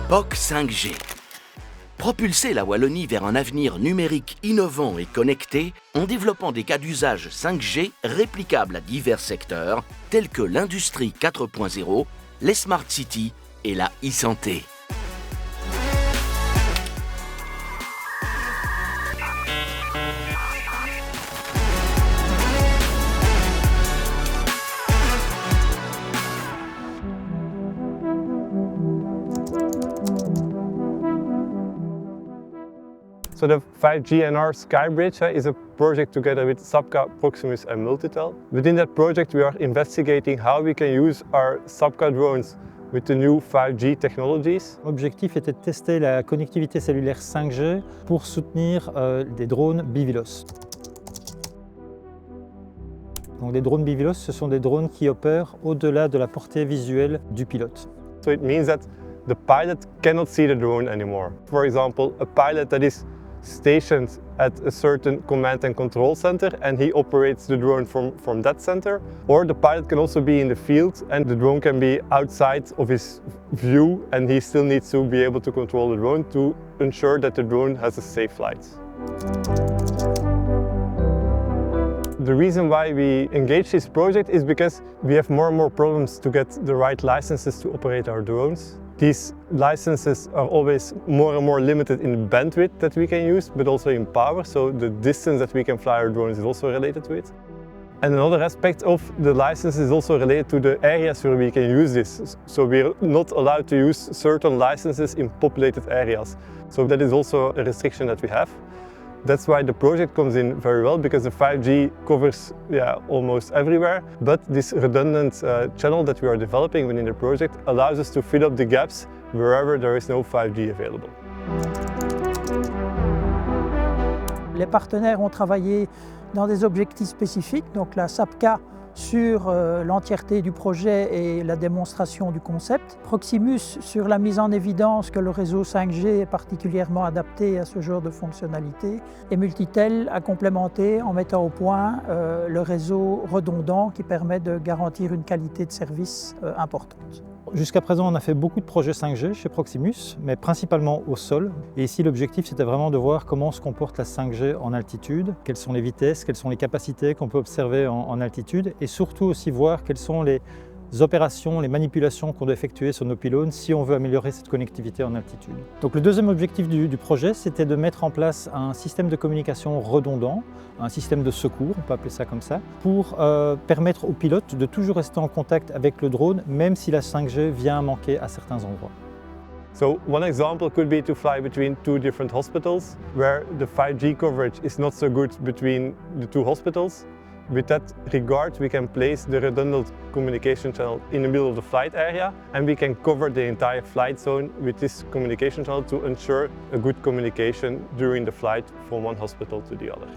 POC 5G. Propulser la Wallonie vers un avenir numérique innovant et connecté en développant des cas d'usage 5G réplicables à divers secteurs tels que l'industrie 4.0, les smart cities et la e-santé. So the 5G NR Skybridge is a project together with SAPCA, Proximus and Multitel. Within that project we are investigating how we can use our SAPCA drones with the new 5G technologies. L'objectif était de tester la connectivité cellulaire 5G pour soutenir des drones BVLOS. Donc les drones BVLOS, ce sont des drones qui opèrent au-delà de la portée visuelle du pilote. So it means that the pilot cannot see the drone anymore. For example, a pilot that is stationed at a certain command and control center and he operates the drone from that center. Or the pilot can also be in the field and the drone can be outside of his view and he still needs to be able to control the drone to ensure that the drone has a safe flight. The reason why we engage this project is because we have more and more problems to get the right licenses to operate our drones. These licenses are always more and more limited in bandwidth that we can use, but also in power, so the distance that we can fly our drones is also related to it. And another aspect of the license is also related to the areas where we can use this. So we're not allowed to use certain licenses in populated areas. So that is also a restriction that we have. That's why the project comes in very well, because the 5G covers almost everywhere, but this redundant channel that we are developing within the project allows us to fill up the gaps wherever there is no 5G available. Les partenaires ont travaillé dans des objectifs spécifiques, donc la SAPCA sur l'entièreté du projet et la démonstration du concept. Proximus sur la mise en évidence que le réseau 5G est particulièrement adapté à ce genre de fonctionnalité. Et Multitel a complémenté en mettant au point le réseau redondant qui permet de garantir une qualité de service importante. Jusqu'à présent, on a fait beaucoup de projets 5G chez Proximus, mais principalement au sol. Et ici, l'objectif, c'était vraiment de voir comment se comporte la 5G en altitude, quelles sont les vitesses, quelles sont les capacités qu'on peut observer en altitude, et surtout aussi voir quelles sont les opérations, les manipulations qu'on doit effectuer sur nos pylônes si on veut améliorer cette connectivité en altitude. Donc le deuxième objectif du projet, c'était de mettre en place un système de communication redondant, un système de secours, on peut appeler ça comme ça, pour permettre aux pilotes de toujours rester en contact avec le drone, même si la 5G vient à manquer à certains endroits. So one example could be to fly between two different hospitals, where the 5G coverage is not so good between the two hospitals. With that regard, we can place the redundant communication channel in the middle of the flight area, and we can cover the entire flight zone with this communication channel to ensure a good communication during the flight from one hospital to the other.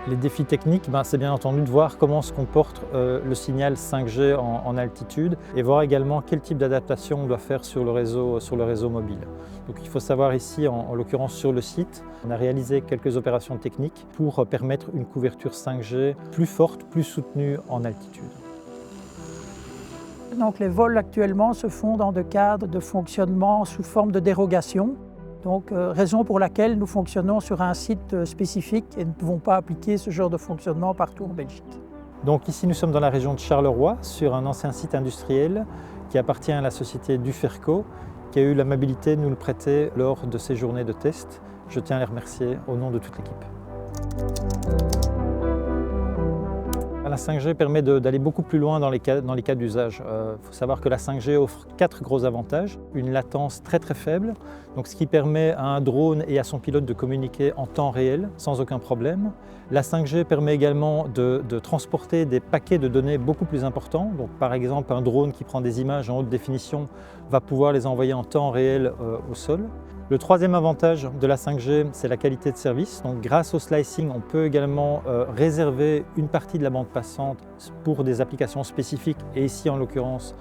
Les défis techniques, c'est bien entendu de voir comment se comporte le signal 5G en altitude et voir également quel type d'adaptation on doit faire sur le réseau mobile. Donc il faut savoir ici, en l'occurrence sur le site, on a réalisé quelques opérations techniques pour permettre une couverture 5G plus forte, plus soutenue en altitude. Donc les vols actuellement se font dans des cadres de fonctionnement sous forme de dérogation. Donc, raison pour laquelle nous fonctionnons sur un site spécifique et ne pouvons pas appliquer ce genre de fonctionnement partout en Belgique. Donc ici nous sommes dans la région de Charleroi, sur un ancien site industriel qui appartient à la société Duferco, qui a eu l'amabilité de nous le prêter lors de ces journées de test. Je tiens à les remercier au nom de toute l'équipe. La 5G permet d'aller beaucoup plus loin dans les cas d'usage. Il faut savoir que la 5G offre 4 gros avantages. Une latence très faible, donc ce qui permet à un drone et à son pilote de communiquer en temps réel sans aucun problème. La 5G permet également de transporter des paquets de données beaucoup plus importants. Donc, par exemple, un drone qui prend des images en haute définition va pouvoir les envoyer en temps réel au sol. Le troisième avantage de la 5G, c'est la qualité de service. Donc, grâce au slicing, on peut également réserver une partie de la bande passante pour des applications spécifiques, et ici en l'occurrence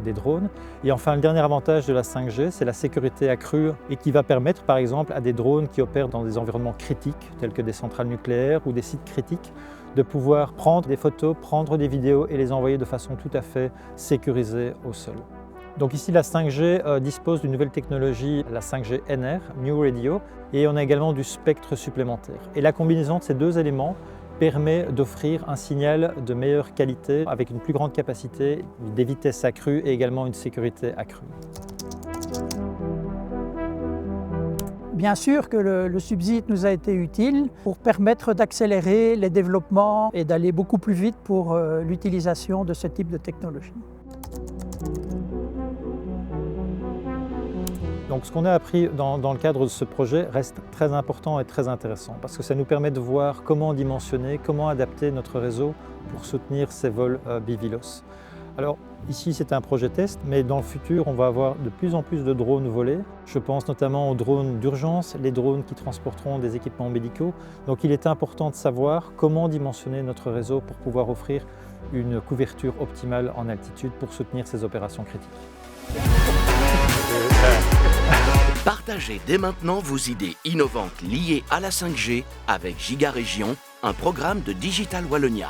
des drones. Et enfin, le dernier avantage de la 5G, c'est la sécurité accrue et qui va permettre par exemple à des drones qui opèrent dans des environnements critiques, tels que des centrales nucléaires ou des sites critiques, de pouvoir prendre des photos, prendre des vidéos et les envoyer de façon tout à fait sécurisée au sol. Donc ici, la 5G dispose d'une nouvelle technologie, la 5G NR, New Radio, et on a également du spectre supplémentaire. Et la combinaison de ces deux éléments permet d'offrir un signal de meilleure qualité avec une plus grande capacité, des vitesses accrues et également une sécurité accrue. Bien sûr que le subside nous a été utile pour permettre d'accélérer les développements et d'aller beaucoup plus vite pour l'utilisation de ce type de technologie. Donc ce qu'on a appris dans le cadre de ce projet reste très important et très intéressant parce que ça nous permet de voir comment dimensionner, comment adapter notre réseau pour soutenir ces vols BVLOS. Alors ici c'est un projet test, mais dans le futur on va avoir de plus en plus de drones volés. Je pense notamment aux drones d'urgence, les drones qui transporteront des équipements médicaux. Donc il est important de savoir comment dimensionner notre réseau pour pouvoir offrir une couverture optimale en altitude pour soutenir ces opérations critiques. Partagez dès maintenant vos idées innovantes liées à la 5G avec Giga Région, un programme de Digital Wallonia.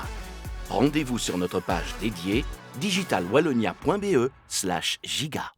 Rendez-vous sur notre page dédiée digitalwallonia.be/giga.